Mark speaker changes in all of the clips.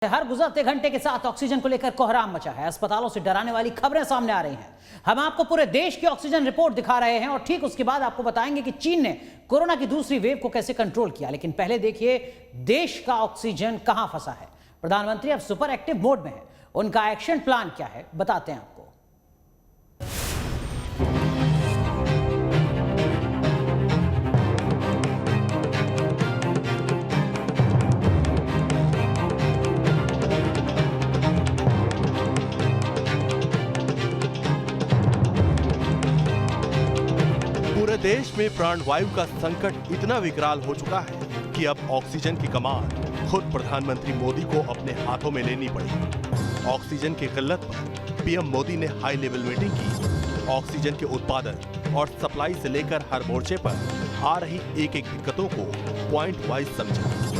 Speaker 1: हर गुजरते घंटे के साथ ऑक्सीजन को लेकर कोहराम मचा है। अस्पतालों से डराने वाली खबरें सामने आ रही हैं। हम आपको पूरे देश की ऑक्सीजन रिपोर्ट दिखा रहे हैं और ठीक उसके बाद आपको बताएंगे कि चीन ने कोरोना की दूसरी वेव को कैसे कंट्रोल किया। लेकिन पहले देखिए देश का ऑक्सीजन कहां फंसा है। प्रधानमंत्री अब सुपर एक्टिव मोड में है। उनका एक्शन प्लान क्या है बताते हैं आपको।
Speaker 2: पूरे देश में प्राणवायु का संकट इतना विकराल हो चुका है कि अब ऑक्सीजन की कमान खुद प्रधानमंत्री मोदी को अपने हाथों में लेनी पड़ी। ऑक्सीजन की किल्लत पर पीएम मोदी ने हाई लेवल मीटिंग की। ऑक्सीजन के उत्पादन और सप्लाई से लेकर हर मोर्चे पर आ रही एक एक दिक्कतों को पॉइंट वाइज समझा।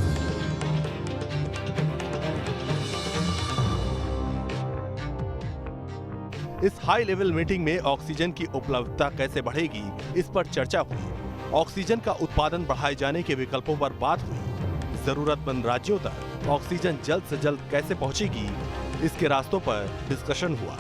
Speaker 2: इस हाई लेवल मीटिंग में ऑक्सीजन की उपलब्धता कैसे बढ़ेगी, इस पर चर्चा हुई। ऑक्सीजन का उत्पादन बढ़ाए जाने के विकल्पों पर बात हुई। जरूरतमंद राज्यों तक ऑक्सीजन जल्द से जल्द कैसे पहुंचेगी, इसके रास्तों पर डिस्कशन हुआ।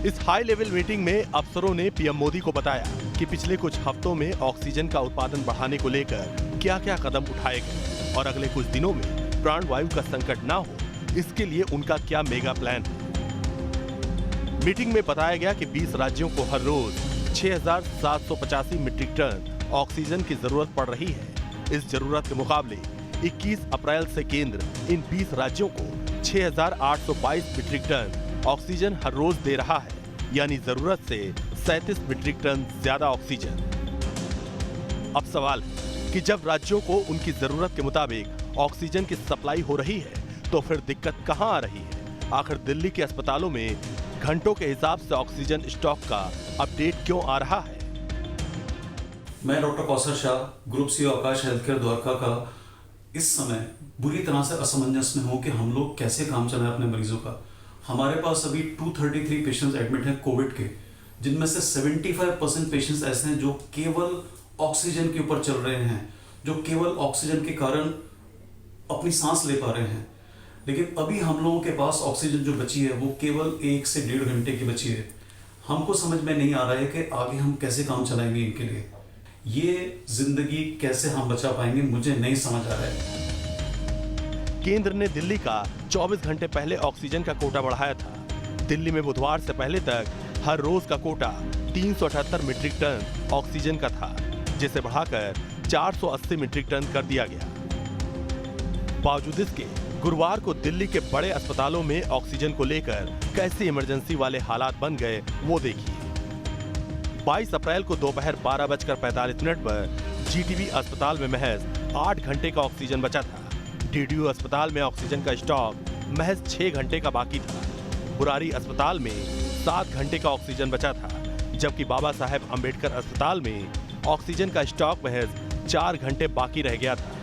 Speaker 2: इस हाई लेवल मीटिंग में अफसरों ने पीएम मोदी को बताया कि पिछले कुछ हफ्तों में ऑक्सीजन का उत्पादन बढ़ाने को लेकर क्या-क्या कदम उठाए गए और अगले कुछ दिनों में प्राणवायु का संकट न हो, इसके लिए उनका क्या मेगा प्लान है। मीटिंग में बताया गया कि 20 राज्यों को हर रोज 6,785 मीट्रिक टन ऑक्सीजन की जरूरत पड़ रही है। इस जरूरत के मुकाबले 21 अप्रैल से केंद्र इन 20 राज्यों को 6,822 मीट्रिक टन ऑक्सीजन हर रोज दे रहा है, यानी जरूरत से 37 मीट्रिक टन ज्यादा ऑक्सीजन। अब सवाल है कि जब राज्यों को उनकी जरूरत के मुताबिक ऑक्सीजन की सप्लाई हो रही है तो फिर दिक्कत कहां आ रही है। आखिर दिल्ली के अस्पतालों में घंटों के हिसाब से ऑक्सीजन स्टॉक का अपडेट क्यों आ रहा है।
Speaker 3: मैं doctor Kausar Shah, group C Aakash health care Dwarka का इस समय बुरी तरह से असमंजस में हूं कि हम लोग कैसे काम चलाएं अपने मरीजों का। हमारे पास अभी 233 पेशेंट्स एडमिट हैं कोविड के, जिनमें से 75% पेशेंट्स ऐसे हैं जो केवल ऑक्सीजन के ऊपर चल रहे हैं, जो केवल ऑक्सीजन के कारण अपनी सांस ले पा रहे हैं। लेकिन अभी हम लोगों के पास ऑक्सीजन जो बची है वो केवल 1 से 1.5 घंटे की बची है। हमको समझ में नहीं आ रहा है कि आगे हम कैसे काम चलाएंगे इनके लिए। ये जिंदगी कैसे हम बचा पाएंगे, मुझे नहीं समझ आ रहा है।
Speaker 2: केंद्र ने दिल्ली का 24 घंटे पहले ऑक्सीजन का कोटा बढ़ाया था। दिल्ली में बुधवार से पहले तक हर रोज का कोटा 378 मीट्रिक टन ऑक्सीजन का था, जिसे बढ़ाकर 480 मीट्रिक टन कर दिया गया। बावजूद इसके गुरुवार को दिल्ली के बड़े अस्पतालों में ऑक्सीजन को लेकर कैसे इमरजेंसी वाले हालात बन गए वो देखिए। 22 अप्रैल को दोपहर 12:45 पर जीटीबी अस्पताल में महज 8 घंटे का ऑक्सीजन बचा था। डीडीयू अस्पताल में ऑक्सीजन का स्टॉक महज 6 घंटे का बाकी था। बुरारी अस्पताल में 7 घंटे का ऑक्सीजन बचा था, जबकि बाबा साहेब अम्बेडकर अस्पताल में ऑक्सीजन का स्टॉक महज 4 घंटे बाकी रह गया था।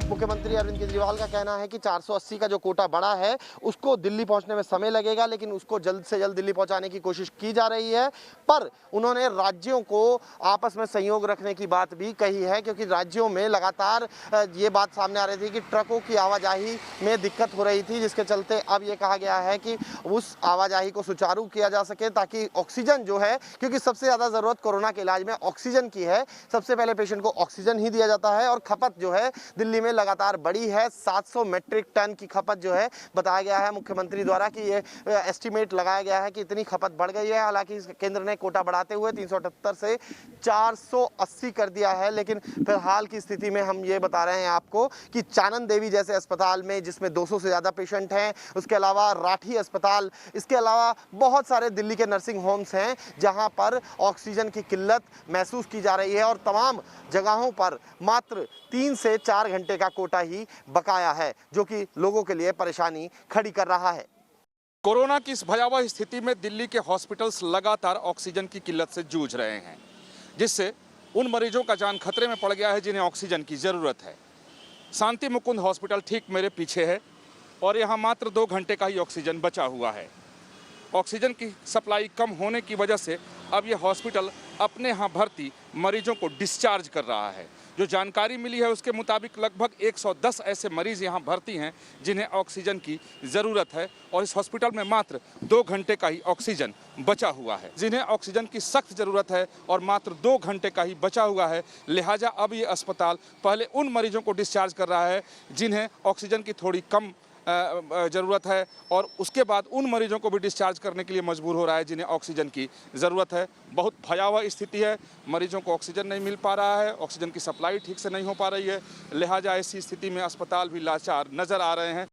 Speaker 4: मुख्यमंत्री अरविंद केजरीवाल का कहना है कि 480 का जो कोटा बढ़ा है उसको दिल्ली पहुंचने में समय लगेगा, लेकिन उसको जल्द से जल्द दिल्ली पहुंचाने की कोशिश की जा रही है। पर उन्होंने राज्यों को आपस में सहयोग रखने की बात भी कही है, क्योंकि राज्यों में लगातार ये बात सामने आ रही थी कि ट्रकों की आवाजाही में दिक्कत हो रही थी, जिसके चलते अब ये कहा गया है कि उस आवाजाही को सुचारू किया जा सके, ताकि ऑक्सीजन जो है, क्योंकि सबसे ज़्यादा ज़रूरत कोरोना के इलाज में ऑक्सीजन की है, सबसे पहले पेशेंट को ऑक्सीजन ही दिया जाता है। और खपत जो है दिल्ली में लगातार बढ़ी है। 700 मीट्रिक टन की खपत जो है बताया गया है मुख्यमंत्री द्वारा कि ये एस्टीमेट लगाया गया है कि इतनी खपत बढ़ गई है। हालांकि केंद्र ने कोटा बढ़ाते हुए 378 से 480 कर दिया है, लेकिन फिलहाल की स्थिति में हम ये बता रहे हैं आपको कि चानन देवी जैसे अस्पताल में, जिसमें 200 से ज़्यादा पेशेंट हैं, उसके अलावा राठी अस्पताल, इसके अलावा बहुत सारे दिल्ली के नर्सिंग होम्स हैं जहां पर ऑक्सीजन की किल्लत महसूस की जा रही है और तमाम जगहों पर मात्र 3 से 4 घंटे का कोटा ही बकाया है, जो कि लोगों के लिए परेशानी खड़ी कर रहा है।
Speaker 5: कोरोना की इस भयावह स्थिति में दिल्ली के हॉस्पिटल्स लगातार ऑक्सीजन की किल्लत से जूझ रहे हैं, जिससे उन मरीजों का जान खतरे में पड़ गया है जिन्हें ऑक्सीजन की जरूरत है। शांति मुकुंद हॉस्पिटल ठीक मेरे पीछे है और यहाँ मात्र 2 घंटे का ही ऑक्सीजन बचा हुआ है। ऑक्सीजन की सप्लाई कम होने की वजह से अब यह हॉस्पिटल अपने यहाँ भर्ती मरीजों को डिस्चार्ज कर रहा है। जो जानकारी मिली है उसके मुताबिक लगभग 110 ऐसे मरीज यहाँ भर्ती हैं जिन्हें ऑक्सीजन की ज़रूरत है और इस हॉस्पिटल में मात्र 2 घंटे का ही ऑक्सीजन बचा हुआ है। जिन्हें ऑक्सीजन की सख्त ज़रूरत है और मात्र 2 घंटे का ही बचा हुआ है, लिहाजा अब ये अस्पताल पहले उन मरीजों को डिस्चार्ज कर रहा है जिन्हें ऑक्सीजन की थोड़ी कम ज़रूरत है और उसके बाद उन मरीजों को भी डिस्चार्ज करने के लिए मजबूर हो रहा है जिन्हें ऑक्सीजन की ज़रूरत है। बहुत भयावह स्थिति है, मरीजों को ऑक्सीजन नहीं मिल पा रहा है, ऑक्सीजन की सप्लाई ठीक से नहीं हो पा रही है, लिहाजा ऐसी स्थिति में अस्पताल भी लाचार नज़र आ रहे हैं।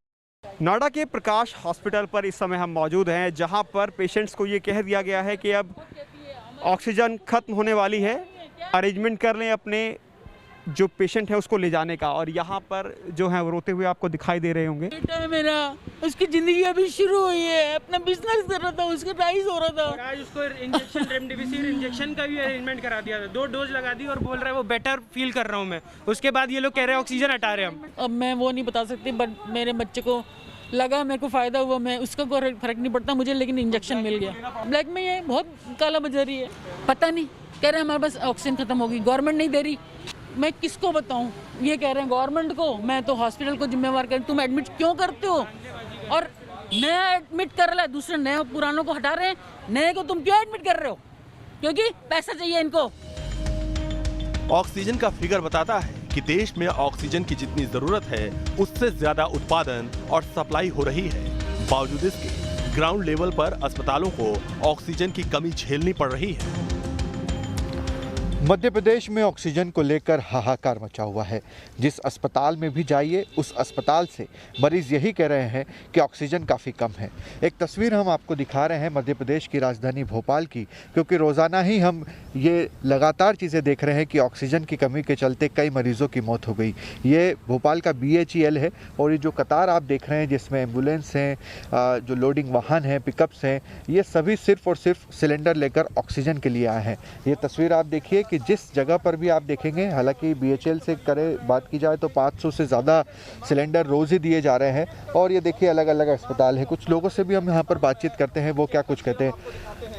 Speaker 6: नोएडा के प्रकाश हॉस्पिटल पर इस समय हम मौजूद हैं, जहां पर पेशेंट्स को ये कह दिया गया है कि अब ऑक्सीजन खत्म होने वाली है, अरेंजमेंट कर लें अपने जो पेशेंट है उसको ले जाने का। और यहाँ पर जो है वो रोते हुए आपको दिखाई दे रहे होंगे।
Speaker 7: बेटा है मेरा, उसकी ज़िंदगी अभी शुरू हुई है, अपना बिजनेस कर रहा था, उसका राइज हो रहा था।
Speaker 8: आज उसको इंजेक्शन रेमडेसिविर इंजेक्शन का भी अरेंजमेंट करा दिया था, 2 डोज लगा दी और बोल रहा है वो बेटर फील कर रहा हूँ मैं। उसके बाद ये लोग कह रहे हैं ऑक्सीजन हटा रहे हैं हम।
Speaker 7: अब मैं वो नहीं बता सकती, बट मेरे बच्चे को लगा, मेरे को फ़ायदा हुआ, मैं उसका कोई फ़र्क नहीं पड़ता मुझे, लेकिन इंजेक्शन मिल गया। ब्लैक में ये बहुत काला बाजारी है, पता नहीं, कह रहे हैं हमारे पास ऑक्सीजन ख़त्म होगी, गवर्नमेंट नहीं दे रही। मैं किसको बताऊं? ये कह रहे हैं गवर्नमेंट को, मैं तो हॉस्पिटल को जिम्मेवार कर, तुम एडमिट क्यों करते हो? और नया एडमिट कर रहा है, दूसरे नए पुरानों को हटा रहे हैं, नए को तुम क्यों एडमिट कर रहे हो? क्योंकि पैसा चाहिए इनको।
Speaker 2: ऑक्सीजन का फिगर बताता है कि देश में ऑक्सीजन की जितनी जरूरत है उससे ज्यादा उत्पादन और सप्लाई हो रही है। बावजूद इसके ग्राउंड लेवल पर अस्पतालों को ऑक्सीजन की कमी झेलनी पड़ रही है।
Speaker 9: मध्य प्रदेश में ऑक्सीजन को लेकर हाहाकार मचा हुआ है। जिस अस्पताल में भी जाइए उस अस्पताल से मरीज यही कह रहे हैं कि ऑक्सीजन काफ़ी कम है। एक तस्वीर हम आपको दिखा रहे हैं मध्य प्रदेश की राजधानी भोपाल की, क्योंकि रोज़ाना ही हम ये लगातार चीज़ें देख रहे हैं कि ऑक्सीजन की कमी के चलते कई मरीजों की मौत हो गई। ये भोपाल का BHEL है और ये जो कतार आप देख रहे हैं जिसमें एम्बुलेंस हैं, जो लोडिंग वाहन हैं, पिकअप्स हैं, ये सभी सिर्फ और सिर्फ सिलेंडर लेकर ऑक्सीजन के लिए आए हैं। ये तस्वीर आप देखिए कि जिस जगह पर भी आप देखेंगे, हालांकि BHEL से बात की जाए तो 500 से ज़्यादा सिलेंडर रोज़ ही दिए जा रहे हैं। और ये देखिए अलग अलग अस्पताल है। कुछ लोगों से भी हम यहाँ पर बातचीत करते हैं, वो क्या कुछ कहते हैं।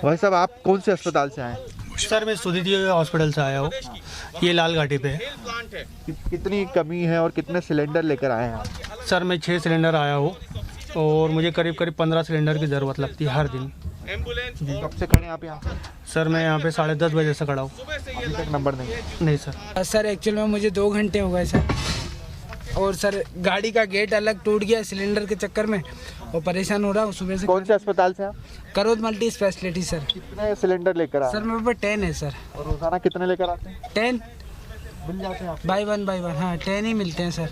Speaker 9: भाई साहब, आप कौन से अस्पताल से आए?
Speaker 8: सर मैं सुदीति हॉस्पिटल से आया हूँ, ये लाल घाटी पे है।
Speaker 9: कितनी कमी है और कितने सिलेंडर लेकर आए हैं आप?
Speaker 8: सर मैं 6 सिलेंडर आया हूँ और मुझे करीब 15 सिलेंडर की ज़रूरत लगती है हर दिन।
Speaker 9: कब से खड़े हैं आप यहाँ?
Speaker 8: सर मैं यहाँ पे 10:30 बजे से खड़ा हूँ।
Speaker 9: अभी तक नंबर नहीं
Speaker 8: सर।
Speaker 10: सर एक्चुअल में मुझे 2 घंटे हो गए सर, और सर गाड़ी का गेट अलग टूट गया सिलेंडर के चक्कर में और परेशान हो रहा हूँ सुबह से।
Speaker 9: कौन से अस्पताल से आप?
Speaker 10: Karod multi speciality sir.
Speaker 9: कितने सिलेंडर लेकर आए?
Speaker 10: सर मेरे पास 10 है सर।
Speaker 9: और रोजाना कितने लेकर आते हैं?
Speaker 10: 10
Speaker 9: मिल जाते हैं?
Speaker 10: बाई वन हाँ 10 ही मिलते हैं सर।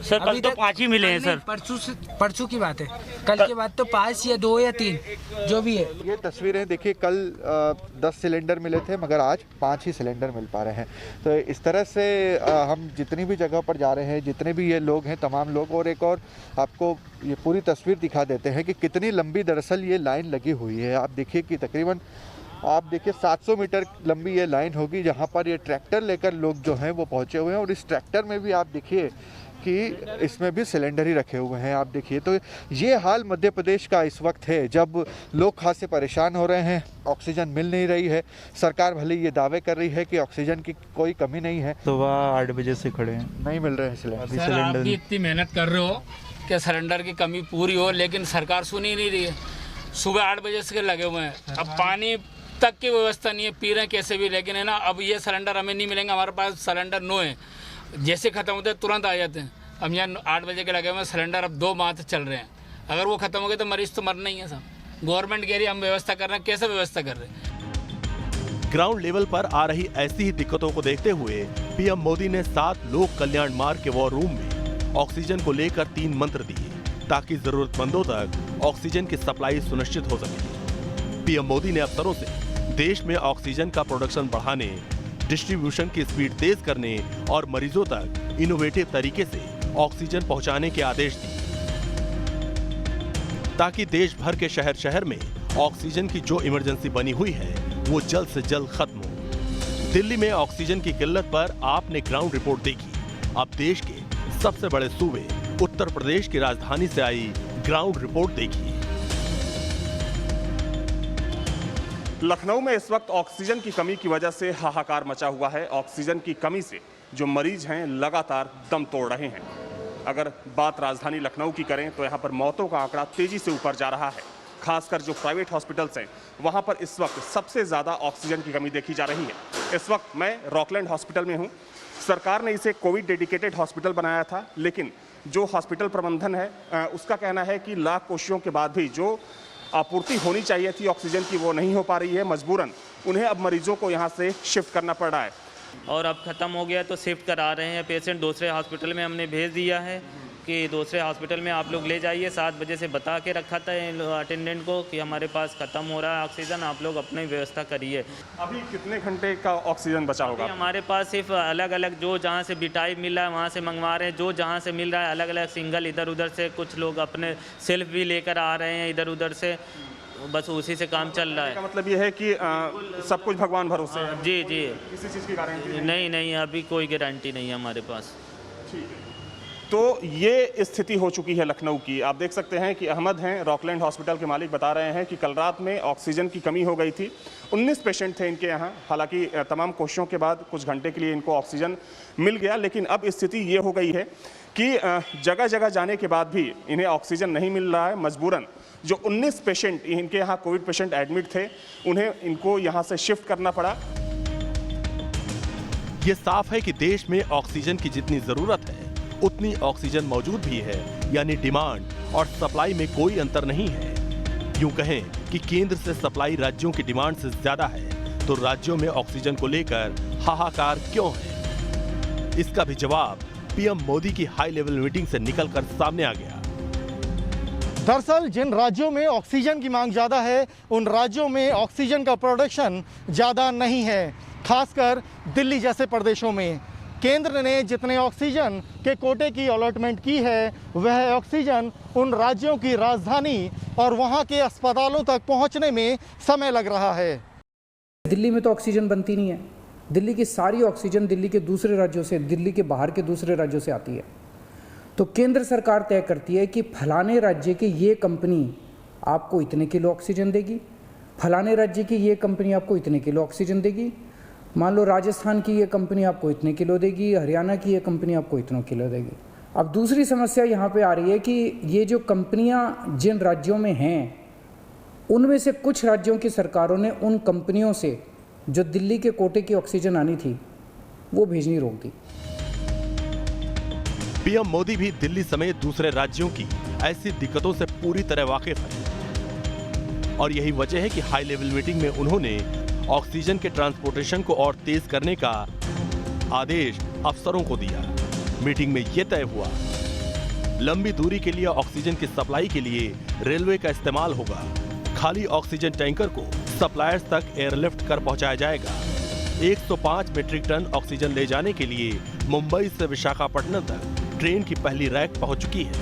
Speaker 8: सर कल तो 5 ही मिले हैं सर।
Speaker 10: परसों की बात है, कल के बाद तो 5 या 2 या 3 जो भी है।
Speaker 9: ये तस्वीरें देखिए, कल 10 सिलेंडर मिले थे मगर आज 5 ही सिलेंडर मिल पा रहे हैं। तो इस तरह से हम जितनी भी जगह पर जा रहे हैं, जितने भी ये लोग हैं, तमाम लोग, और एक और आपको ये पूरी तस्वीर दिखा देते हैं कि कितनी लंबी दरअसल ये लाइन लगी हुई है। आप देखिए कि तकरीबन 700 मीटर लंबी ये लाइन होगी जहाँ पर ये ट्रैक्टर लेकर लोग जो हैं वो पहुँचे हुए हैं। और इस ट्रैक्टर में भी आप देखिए कि इसमें भी सिलेंडर ही रखे हुए हैं। आप देखिए, तो ये हाल मध्य प्रदेश का इस वक्त है जब लोग खासे परेशान हो रहे हैं, ऑक्सीजन मिल नहीं रही है। सरकार भले ये दावे कर रही है कि ऑक्सीजन की कोई कमी नहीं है।
Speaker 11: सुबह 8 बजे से खड़े हैं,
Speaker 9: नहीं मिल रहे हैं सिलेंडर।
Speaker 11: सर आप भी
Speaker 7: इतनी मेहनत कर रहे हो कि सिलेंडर की कमी पूरी हो, लेकिन सरकार सुन ही नहीं रही है। सुबह 8 बजे से लगे हुए हैं, अब पानी तक की व्यवस्था नहीं है, पी रहे हैं कैसे भी, लेकिन है ना अब ये सिलेंडर हमें नहीं मिलेंगे। हमारे पास सिलेंडर 9 है, जैसे ख़त्म होते हैं तुरंत आ जाते हैं। हम यहाँ 8 बजे के लगे हुए हैं, सिलेंडर अब 2 माह से चल रहे हैं। अगर वो ख़त्म हो गए तो मरीज़ तो मरना ही है साहब। गवर्नमेंट कह रही है हम व्यवस्था कर रहे हैं, कैसे व्यवस्था कर रहे हैं?
Speaker 2: ग्राउंड लेवल पर आ रही ऐसी ही दिक्कतों को देखते हुए PM मोदी ने 7 लोक कल्याण मार्ग के वॉर रूम में ऑक्सीजन को लेकर 3 मंत्र दिए ताकि जरूरतमंदों तक ऑक्सीजन की सप्लाई सुनिश्चित हो सके। PM मोदी ने अफसरों से देश में ऑक्सीजन का प्रोडक्शन बढ़ाने, डिस्ट्रीब्यूशन की स्पीड तेज करने और मरीजों तक इनोवेटिव तरीके से ऑक्सीजन पहुंचाने के आदेश दिए ताकि देश भर के शहर शहर में ऑक्सीजन की जो इमरजेंसी बनी हुई है वो जल्द से जल्द खत्म हो। दिल्ली में ऑक्सीजन की किल्लत पर आपने ग्राउंड रिपोर्ट देखी। अब देश के सबसे बड़े सूबे उत्तर प्रदेश की राजधानी से आई ग्राउंड रिपोर्ट देखिए।
Speaker 5: लखनऊ में इस वक्त ऑक्सीजन की कमी की वजह से हाहाकार मचा हुआ है। ऑक्सीजन की कमी से जो मरीज हैं लगातार दम तोड़ रहे हैं। अगर बात राजधानी लखनऊ की करें तो यहाँ पर मौतों का आंकड़ा तेजी से ऊपर जा रहा है। खासकर जो प्राइवेट हॉस्पिटल्स हैं वहाँ पर इस वक्त सबसे ज़्यादा ऑक्सीजन की कमी देखी जा रही है। इस वक्त मैं रॉकलैंड हॉस्पिटल में हूँ। सरकार ने इसे कोविड डेडिकेटेड हॉस्पिटल बनाया था, लेकिन जो हॉस्पिटल प्रबंधन है उसका कहना है कि लाख कोशिशों के बाद भी जो आपूर्ति होनी चाहिए थी ऑक्सीजन की वो नहीं हो पा रही है। मजबूरन उन्हें अब मरीजों को यहाँ से शिफ्ट करना पड़ रहा है।
Speaker 12: और अब ख़त्म हो गया तो शिफ्ट करा रहे हैं पेशेंट। दूसरे हॉस्पिटल में हमने भेज दिया है कि दूसरे हॉस्पिटल में आप लोग ले जाइए। 7 बजे से बता के रखा था अटेंडेंट को कि हमारे पास ख़त्म हो रहा है ऑक्सीजन, आप लोग अपनी व्यवस्था करिए।
Speaker 5: अभी कितने घंटे का ऑक्सीजन बचा होगा?
Speaker 12: हमारे पास सिर्फ अलग अलग जो जहाँ से बिटाई मिल रहा है वहाँ से मंगवा रहे हैं। जो जहाँ से मिल रहा है अलग अलग सिंगल इधर उधर से, कुछ लोग अपने सेल्फ भी लेकर आ रहे हैं इधर उधर से, बस उसी से काम चल रहा है।
Speaker 5: मतलब ये है कि सब कुछ भगवान भरोसे है?
Speaker 12: जी जी,
Speaker 5: किसी चीज़ की गारंटी
Speaker 12: नहीं, अभी कोई गारंटी नहीं है हमारे पास।
Speaker 5: ठीक है, तो ये स्थिति हो चुकी है लखनऊ की। आप देख सकते हैं कि अहमद हैं, रॉकलैंड हॉस्पिटल के मालिक, बता रहे हैं कि कल रात में ऑक्सीजन की कमी हो गई थी। 19 पेशेंट थे इनके यहाँ। हालांकि तमाम कोशिशों के बाद कुछ घंटे के लिए इनको ऑक्सीजन मिल गया, लेकिन अब स्थिति ये हो गई है कि जगह जगह जाने के बाद भी इन्हें ऑक्सीजन नहीं मिल रहा है। मजबूरन जो 19 पेशेंट इनके यहाँ कोविड पेशेंट एडमिट थे उन्हें इनको यहाँ से शिफ्ट करना पड़ा।
Speaker 2: ये साफ है कि देश में ऑक्सीजन की जितनी जरूरत है उतनी ऑक्सीजन मौजूद भी है, यानी डिमांड और सप्लाई में कोई अंतर नहीं है। यूं कहें कि केंद्र से सप्लाई राज्यों की डिमांड से ज्यादा है, तो राज्यों में ऑक्सीजन को लेकर हाहाकार क्यों है? इसका भी जवाब पीएम मोदी की हाई लेवल मीटिंग से निकलकर सामने आ गया।
Speaker 13: दरअसल जिन राज्यों में ऑक्सीजन की मांग ज़्यादा है उन राज्यों में ऑक्सीजन का प्रोडक्शन ज़्यादा नहीं है। खासकर दिल्ली जैसे प्रदेशों में केंद्र ने जितने ऑक्सीजन के कोटे की अलॉटमेंट की है वह ऑक्सीजन उन राज्यों की राजधानी और वहां के अस्पतालों तक पहुंचने में समय लग रहा है।
Speaker 14: दिल्ली में तो ऑक्सीजन बनती नहीं है। दिल्ली की सारी ऑक्सीजन दिल्ली के दूसरे राज्यों से, दिल्ली के बाहर के दूसरे राज्यों से आती है। तो केंद्र सरकार तय करती है कि फलाने राज्य की ये कंपनी आपको इतने किलो ऑक्सीजन देगी, फलाने राज्य की ये कंपनी आपको इतने किलो ऑक्सीजन देगी। मान लो राजस्थान की ये कंपनी आपको इतने किलो देगी, हरियाणा की ये कंपनी आपको इतने किलो देगी। अब दूसरी समस्या यहाँ पे आ रही है कि ये जो कंपनियाँ जिन राज्यों में हैं उनमें से कुछ राज्यों की सरकारों ने उन कंपनियों से जो दिल्ली के कोटे की ऑक्सीजन आनी थी वो भेजनी रोक दी।
Speaker 2: पीएम मोदी भी दिल्ली समेत दूसरे राज्यों की ऐसी दिक्कतों से पूरी तरह वाकिफ है और यही वजह है कि हाई लेवल मीटिंग में उन्होंने ऑक्सीजन के ट्रांसपोर्टेशन को और तेज करने का आदेश अफसरों को दिया। मीटिंग में यह तय हुआ लंबी दूरी के लिए ऑक्सीजन की सप्लाई के लिए रेलवे का इस्तेमाल होगा। खाली ऑक्सीजन टैंकर को सप्लायर्स तक एयरलिफ्ट कर पहुंचाया जाएगा। 105 मीट्रिक टन ऑक्सीजन ले जाने के लिए मुंबई से विशाखापट्टनम तक ट्रेन की पहली रैक पहुंच चुकी है।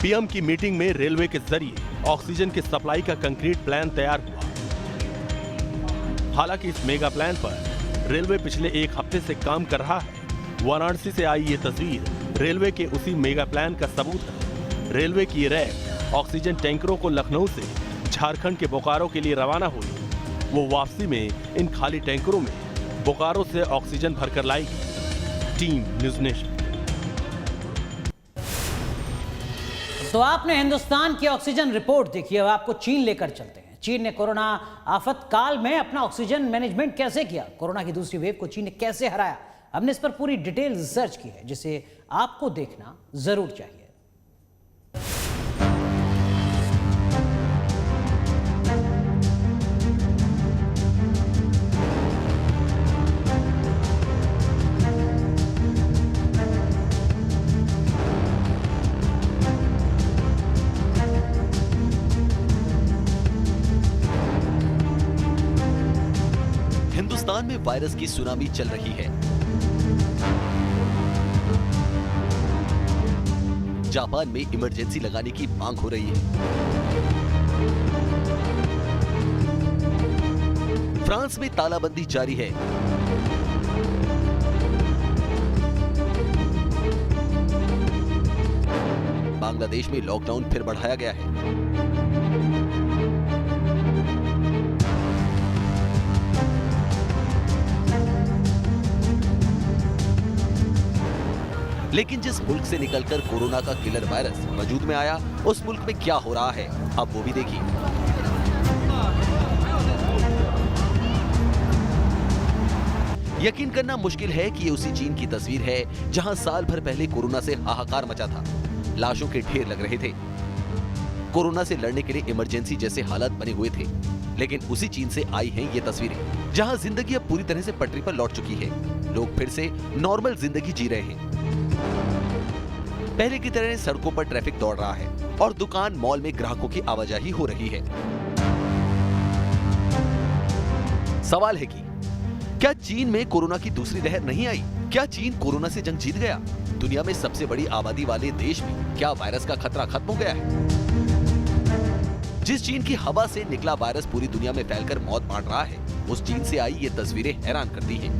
Speaker 2: पीएम की मीटिंग में रेलवे के जरिए ऑक्सीजन की सप्लाई का कंक्रीट प्लान तैयार हुआ। हालांकि इस मेगा प्लान पर रेलवे पिछले एक हफ्ते से काम कर रहा है। वाराणसी से आई ये तस्वीर रेलवे के उसी मेगा प्लान का सबूत है। रेलवे की ये रैक ऑक्सीजन टैंकरों को लखनऊ से झारखंड के बोकारो के लिए रवाना हुई। वो वापसी में इन खाली टैंकरों में बोकारो से ऑक्सीजन भरकर लाएगी। Team news nation.
Speaker 1: तो आपने हिंदुस्तान की ऑक्सीजन रिपोर्ट देखी। अब आपको चीन लेकर चलते हैं। चीन ने कोरोना आफत काल में अपना ऑक्सीजन मैनेजमेंट कैसे किया, कोरोना की दूसरी वेव को चीन ने कैसे हराया, हमने इस पर पूरी डिटेल रिसर्च की है जिसे आपको देखना जरूर चाहिए।
Speaker 15: हिंदुस्तान में वायरस की सुनामी चल रही है। जापान में इमरजेंसी लगाने की मांग हो रही है। फ्रांस में तालाबंदी जारी है। बांग्लादेश में लॉकडाउन फिर बढ़ाया गया है। लेकिन जिस मुल्क से निकलकर कोरोना का किलर वायरस वजूद में आया, उस मुल्क में क्या हो रहा है, अब वो भी देखिए। यकीन करना मुश्किल है कि ये उसी चीन की तस्वीर है जहां साल भर पहले कोरोना से हाहाकार मचा था। लाशों के ढेर लग रहे थे। कोरोना से लड़ने के लिए इमरजेंसी जैसे हालात बने हुए थे। लेकिन उसी चीन से आई हैं ये तस्वीरें जहां जिंदगी अब पूरी तरह से पटरी पर लौट चुकी है। लोग फिर से नॉर्मल जिंदगी जी रहे हैं। पहले की तरह सड़कों पर ट्रैफिक दौड़ रहा है और दुकान मॉल में ग्राहकों की आवाजाही हो रही है। सवाल है कि क्या चीन में कोरोना की दूसरी लहर नहीं आई? क्या चीन कोरोना से जंग जीत गया? दुनिया में सबसे बड़ी आबादी वाले देश में क्या वायरस का खतरा खत्म हो गया है? जिस चीन की हवा से निकला वायरस पूरी दुनिया में फैलकर मौत बांट रहा है, उस चीन से आई ये तस्वीरें हैरान करती हैं।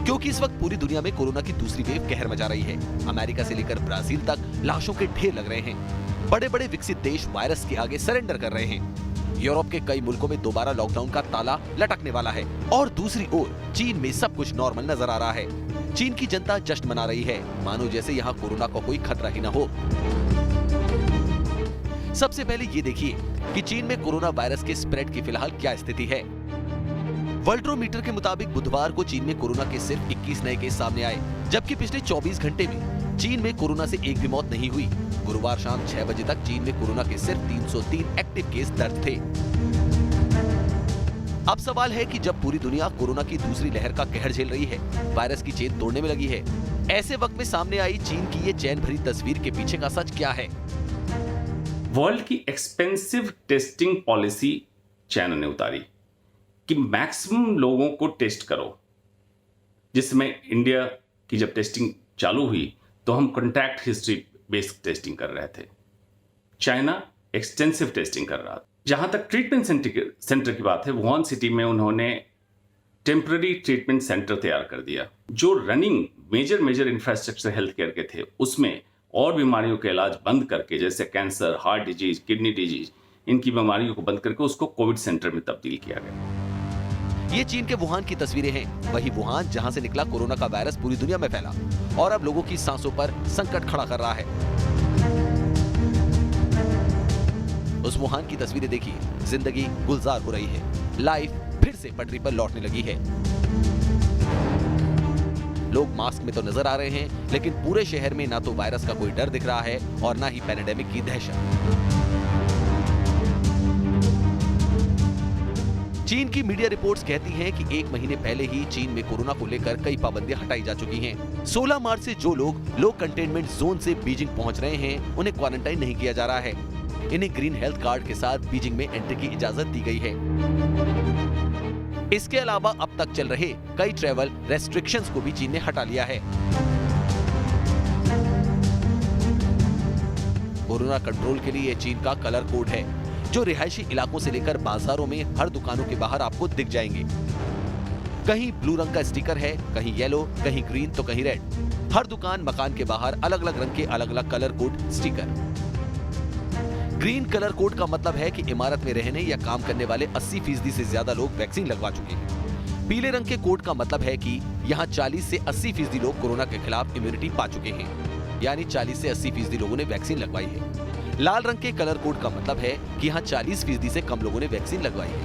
Speaker 15: क्योंकि इस वक्त पूरी दुनिया में कोरोना की दूसरी वेव कहर मचा रही है। अमेरिका से लेकर ब्राजील तक लाशों के ढेर लग रहे हैं। बड़े बड़े विकसित देश वायरस के आगे सरेंडर कर रहे हैं। यूरोप के कई मुल्कों में दोबारा लॉकडाउन का ताला लटकने वाला है और दूसरी ओर चीन में सब कुछ नॉर्मल नजर आ रहा है। चीन की जनता जश्न मना रही है, मानो जैसे यहाँ कोरोना का कोई खतरा ही न हो। सबसे पहले ये देखिए कि चीन में कोरोना वायरस के स्प्रेड की फिलहाल क्या स्थिति है। वर्ल्डोमीटर के मुताबिक बुधवार को चीन में कोरोना के सिर्फ 21 नए केस सामने आए, जबकि पिछले 24 घंटे में चीन में कोरोना से एक भी मौत नहीं हुई। गुरुवार शाम 6 बजे तक चीन में कोरोना के सिर्फ 303 एक्टिव केस दर्ज थे। अब सवाल है कि जब पूरी दुनिया कोरोना की दूसरी लहर का कहर झेल रही है, वायरस की चेन तोड़ने में लगी है, ऐसे वक्त में सामने आई चीन की ये चैन भरी तस्वीर के पीछे का सच क्या है?
Speaker 16: वर्ल्ड की एक्सपेंसिव टेस्टिंग पॉलिसी चाइना ने उतारी कि मैक्सिमम लोगों को टेस्ट करो। जिसमें इंडिया की जब टेस्टिंग चालू हुई तो हम कॉन्टैक्ट हिस्ट्री बेस्ड टेस्टिंग कर रहे थे। चाइना एक्सटेंसिव टेस्टिंग कर रहा था। जहां तक ट्रीटमेंट सेंटर की बात है, वुहान सिटी में उन्होंने टेम्पररी ट्रीटमेंट सेंटर तैयार कर दिया। जो running major infrastructure health care के थे, उसमें और बीमारियों के इलाज बंद करके, जैसे cancer, heart disease, kidney disease, इनकी बीमारियों को बंद करके उसको कोविड सेंटर में तब्दील किया गया।
Speaker 15: ये चीन के वुहान की तस्वीरें हैं। वही वुहान जहां से निकला कोरोना का वायरस पूरी दुनिया में फैला और अब लोगों की सांसों पर संकट खड़ा कर रहा है। उस वुहान की तस्वीरें देखिए। जिंदगी गुलजार हो रही है। लाइफ फिर से पटरी पर लौटने लगी है। लोग मास्क में तो नजर आ रहे हैं, लेकिन पूरे शहर में ना तो वायरस का कोई डर दिख रहा है और ना ही पैंडेमिक की दहशत। चीन की मीडिया रिपोर्ट्स कहती हैं कि 1 महीने पहले ही चीन में कोरोना को लेकर कई पाबंदियां हटाई जा चुकी हैं। 16 मार्च से जो लोग लो कंटेनमेंट जोन से बीजिंग पहुंच रहे हैं, उन्हें क्वारंटाइन नहीं किया जा रहा है। इन्हें ग्रीन हेल्थ कार्ड के साथ बीजिंग में एंट्री की इजाजत दी गई है। इसके अलावा अब तक चल रहे कई ट्रैवल रेस्ट्रिक्शंस को भी चीन ने हटा लिया है। कोरोना कंट्रोल के लिए चीन का कलर कोड है, जो रिहायशी इलाकों से लेकर बाजारों में हर दुकानों के बाहर आपको दिख जाएंगे। कहीं ब्लू रंग का स्टिकर है, कहीं येलो, कहीं ग्रीन तो कहीं रेड। हर दुकान मकान के बाहर अलग अलग रंग के अलग अलग colour code sticker. Green colour code का मतलब है कि इमारत में रहने या काम करने वाले 80% से ज्यादा लोग वैक्सीन लगवा चुके हैं। पीले रंग के कोड का मतलब है कि यहाँ 40 से 80% लोग कोरोना के खिलाफ इम्यूनिटी पा चुके हैं, यानी 40 से 80% लोगों ने वैक्सीन लगवाई है। लाल रंग के कलर कोड का मतलब है कि यहाँ 40% से कम लोगों ने वैक्सीन लगवाई है।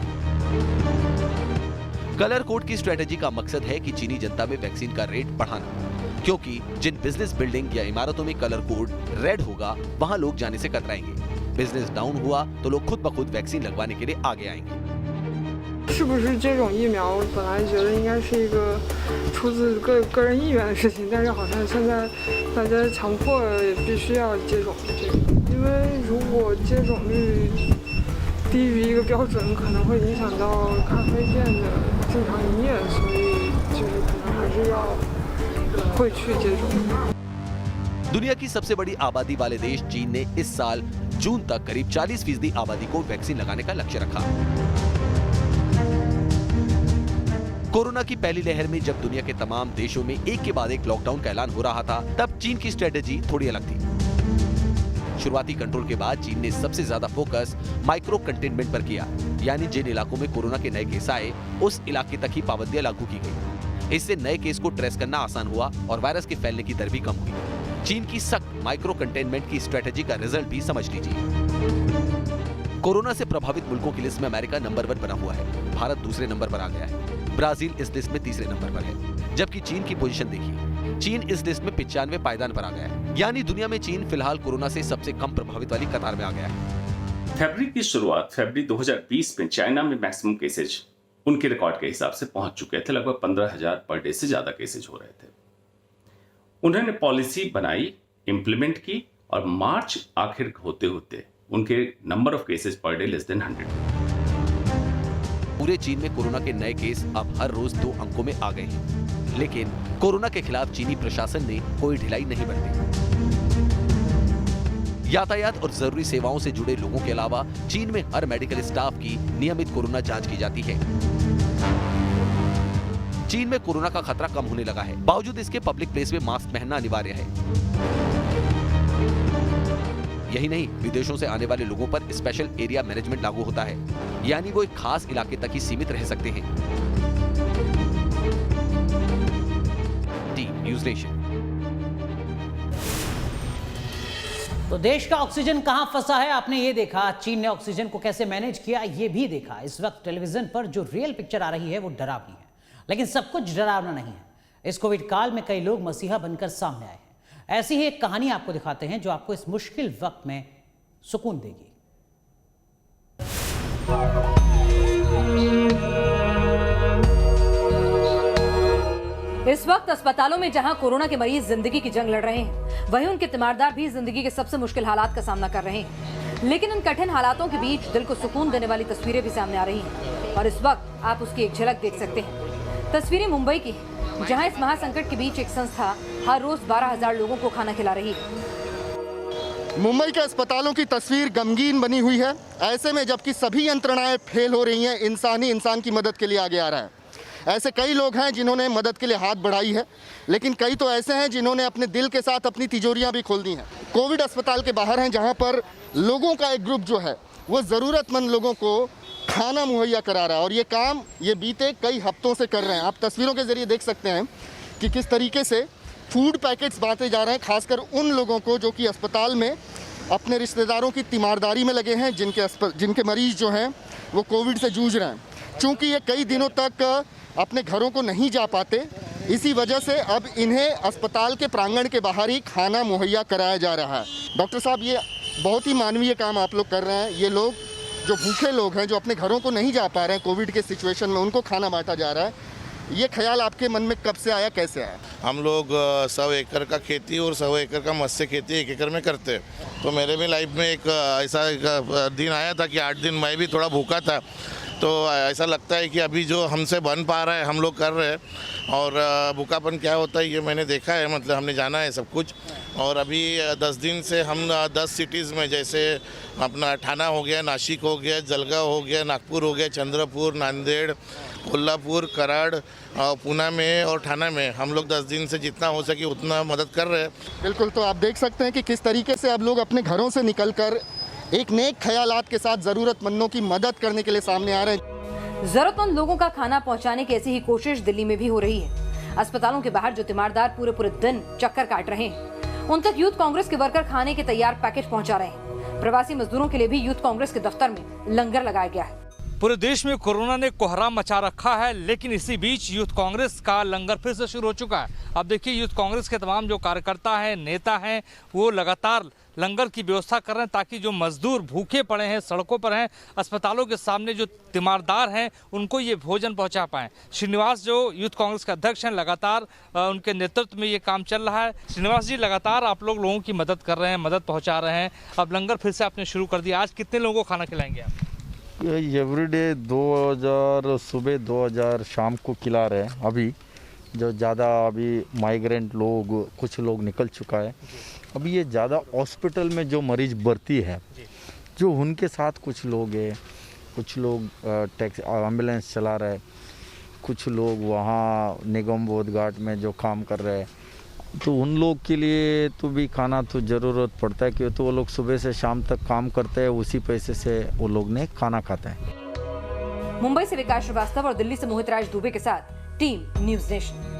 Speaker 15: कलर कोड की स्ट्रेटेजी का मकसद है कि चीनी जनता में वैक्सीन का रेट बढ़ाना, क्योंकि जिन बिजनेस बिल्डिंग या इमारतों में कलर कोड रेड होगा, वहाँ लोग जाने से कतराएंगे। बिजनेस डाउन हुआ तो लोग खुद ब खुद वैक्सीन लगवाने के लिए आगे आएंगे।
Speaker 17: 是不是接种疫苗本来觉得应该是一个出自个人意愿的事情，但是好像现在大家强迫必须要接种这个，因为如果接种率低于一个标准，可能会影响到咖啡店的正常营业，所以就是可能还是要会去接种。
Speaker 15: दुनिया की सबसे बड़ी आबादी वाले देश चीन ने इस साल जून तक करीब 40% आबादी को वैक्सीन लगाने का लक्ष्य रखा। कोरोना की पहली लहर में जब दुनिया के तमाम देशों में एक के बाद एक लॉकडाउन का ऐलान हो रहा था, तब चीन की स्ट्रेटेजी थोड़ी अलग थी। शुरुआती कंट्रोल के बाद चीन ने सबसे ज्यादा फोकस माइक्रो कंटेनमेंट पर किया, यानी जिन इलाकों में कोरोना के नए केस आए, उस इलाके तक ही पाबंदियां लागू की गई। इससे नए केस को ट्रेस करना आसान हुआ और वायरस के फैलने की दर भी कम हुई। चीन की सख्त माइक्रो कंटेनमेंट की स्ट्रेटेजी का रिजल्ट भी समझ लीजिए। कोरोना से प्रभावित मुल्कों की लिस्ट में अमेरिका नंबर 1 बना हुआ है। भारत दूसरे नंबर पर आ गया है। ब्राजील इस लिस्ट में तीसरे नंबर पर है। जबकि चीन की पोजीशन देखिए, चीन इस लिस्ट में 95वें पायदान पर आ गया है। यानी दुनिया में चीन फिलहाल कोरोना से सबसे कम प्रभावित वाली कतार में आ गया है।
Speaker 16: फरवरी की शुरुआत, फरवरी 2020 में चाइना में मैक्सिमम केसेज उनके रिकॉर्ड के हिसाब से पहुंच चुके थे। लगभग 15,000 पर डे से ज्यादा केसेज हो रहे थे। उन्होंने पॉलिसी बनाई, इंप्लीमेंट की और मार्च आखिर होते होते उनके number of cases per day less than 100।
Speaker 15: पूरे चीन में कोरोना के नए केस अब हर रोज 2 अंकों में आ गए हैं। लेकिन कोरोना के खिलाफ चीनी प्रशासन ने कोई ढिलाई नहीं बरती। यातायात और जरूरी सेवाओं से जुड़े लोगों के अलावा चीन में हर मेडिकल स्टाफ की नियमित कोरोना जांच की जाती है। चीन में कोरोना का खतरा कम होने लगा है। बावजूद इसके पब्लिक प्लेस में मास्क पहनना अनिवार्य है। यही नहीं, विदेशों से आने वाले लोगों पर स्पेशल एरिया मैनेजमेंट लागू होता है, यानी वो एक खास इलाके तक ही सीमित रह सकते हैं। News nation.
Speaker 1: तो देश का ऑक्सीजन कहां फंसा है आपने ये देखा, चीन ने ऑक्सीजन को कैसे मैनेज किया ये भी देखा। इस वक्त टेलीविजन पर जो रियल पिक्चर आ रही है वो डरावनी है, लेकिन सब कुछ डरावना नहीं है। इस कोविड काल में कई लोग मसीहा बनकर सामने आए हैं। ऐसी ही एक कहानी आपको दिखाते हैं जो आपको इस मुश्किल वक्त में सुकून देगी।
Speaker 18: इस वक्त अस्पतालों में जहां कोरोना के मरीज जिंदगी की जंग लड़ रहे हैं, वहीं उनके तीमारदार भी जिंदगी के सबसे मुश्किल हालात का सामना कर रहे हैं। लेकिन इन कठिन हालातों के बीच दिल को सुकून देने वाली तस्वीरें भी सामने आ रही हैं और इस वक्त आप उसकी एक झलक देख सकते हैं। तस्वीरें मुंबई की, जहां इस महासंकट के बीच एक संस्था हर रोज 12,000 लोगों को खाना खिला रही है।
Speaker 13: मुंबई के अस्पतालों की तस्वीर गमगीन बनी हुई है। ऐसे में जबकि सभी यंत्रणाएं फेल हो रही हैं, इंसान ही इंसान की मदद के लिए आगे आ रहा है। ऐसे कई लोग हैं जिन्होंने मदद के लिए हाथ बढ़ाई है, लेकिन कई तो ऐसे हैं जिन्होंने अपने दिल के साथ अपनी तिजोरियां भी खोल दी हैं। कोविड अस्पताल के बाहर हैं, जहां पर लोगों का एक ग्रुप जो है वो ज़रूरतमंद लोगों को खाना मुहैया करा रहा है और ये काम ये बीते कई हफ्तों से कर रहे हैं। आप तस्वीरों के ज़रिए देख सकते हैं कि किस तरीके से फूड पैकेट्स बांटे जा रहे हैं, खासकर उन लोगों को जो कि अस्पताल में अपने रिश्तेदारों की तीमारदारी में लगे हैं, जिनके मरीज़ जो हैं वो कोविड से जूझ रहे हैं। चूँकि ये कई दिनों तक अपने घरों को नहीं जा पाते, इसी वजह से अब इन्हें अस्पताल के प्रांगण के बाहर ही खाना मुहैया कराया जा रहा है। डॉक्टर साहब, ये बहुत ही मानवीय काम आप लोग कर रहे हैं। ये लोग जो भूखे लोग हैं, जो अपने घरों को नहीं जा पा रहे हैं कोविड के सिचुएशन में, उनको खाना बांटा जा रहा है। ये ख्याल आपके मन में कब से आया, कैसे आया?
Speaker 19: हम लोग 100 एकड़ का खेती और 100 एकड़ का मत्स्य खेती 1 एकड़ में करते। तो मेरे भी लाइफ में एक ऐसा दिन आया था कि 8 दिन मैं भी थोड़ा भूखा था। तो ऐसा लगता है कि अभी जो हमसे बन पा रहा है हम लोग कर रहे हैं, और भूखापन क्या होता है ये मैंने देखा है, मतलब हमने जाना है सब कुछ। और अभी 10 दिन से हम 10 सिटीज़ में, जैसे अपना ठाणा हो गया, नासिक हो गया, जलगांव हो गया, नागपुर हो गया, चंद्रपुर, नांदेड़, कोल्हापुर, कराड़, पूना में और ठाणा में हम लोग 10 दिन से जितना हो सके उतना मदद कर रहे हैं।
Speaker 13: बिल्कुल, तो आप देख सकते हैं कि किस तरीके से अब लोग अपने घरों से निकलकर एक नेक ख्यालात के साथ जरूरतमंदों की मदद करने के लिए सामने आ रहे हैं।
Speaker 18: जरूरतमंद लोगों का खाना पहुंचाने की ऐसी ही कोशिश दिल्ली में भी हो रही है। अस्पतालों के बाहर जो तीमारदार पूरे दिन चक्कर काट रहे हैं, उन तक यूथ कांग्रेस के वर्कर खाने के तैयार पैकेट पहुंचा रहे हैं। प्रवासी मजदूरों के लिए भी यूथ कांग्रेस के दफ्तर में लंगर लगाया गया है।
Speaker 5: पूरे देश में कोरोना ने कोहराम मचा रखा है, लेकिन इसी बीच यूथ कांग्रेस का लंगर फिर से शुरू हो चुका है। अब देखिए, यूथ कांग्रेस के तमाम जो कार्यकर्ता हैं, नेता हैं, वो लगातार लंगर की व्यवस्था कर रहे हैं ताकि जो मजदूर भूखे पड़े हैं, सड़कों पर हैं, अस्पतालों के सामने जो तीमारदार हैं, उनको ये भोजन पहुंचा पाएं। श्रीनिवास जो यूथ कांग्रेस के अध्यक्ष हैं, लगातार उनके नेतृत्व में ये काम चल रहा है। श्रीनिवास जी, लगातार आप लोगों की मदद कर रहे हैं, मदद पहुँचा रहे हैं। अब लंगर फिर से आपने शुरू कर दिया, आज कितने लोगों को खाना खिलाएंगे आप?
Speaker 11: एवरीडे 2000 सुबह 2000 शाम को खिला रहे हैं। अभी जो ज़्यादा अभी माइग्रेंट लोग, कुछ लोग निकल चुका है। अभी ये ज़्यादा हॉस्पिटल में जो मरीज भर्ती है, जो उनके साथ कुछ लोग हैं, कुछ लोग टैक्सी एम्बुलेंस चला रहे हैं, कुछ लोग वहाँ निगम बोध घाट में जो काम कर रहे हैं, तो उन लोग के लिए तो भी खाना तो ज़रूरत पड़ता है, क्योंकि तो वो लोग सुबह से शाम तक काम करते हैं, उसी पैसे से वो लोग ने खाना खाता है।
Speaker 18: मुंबई से विकास श्रीवास्तव और दिल्ली से मोहित राज दुबे के साथ टीम न्यूज नेशन।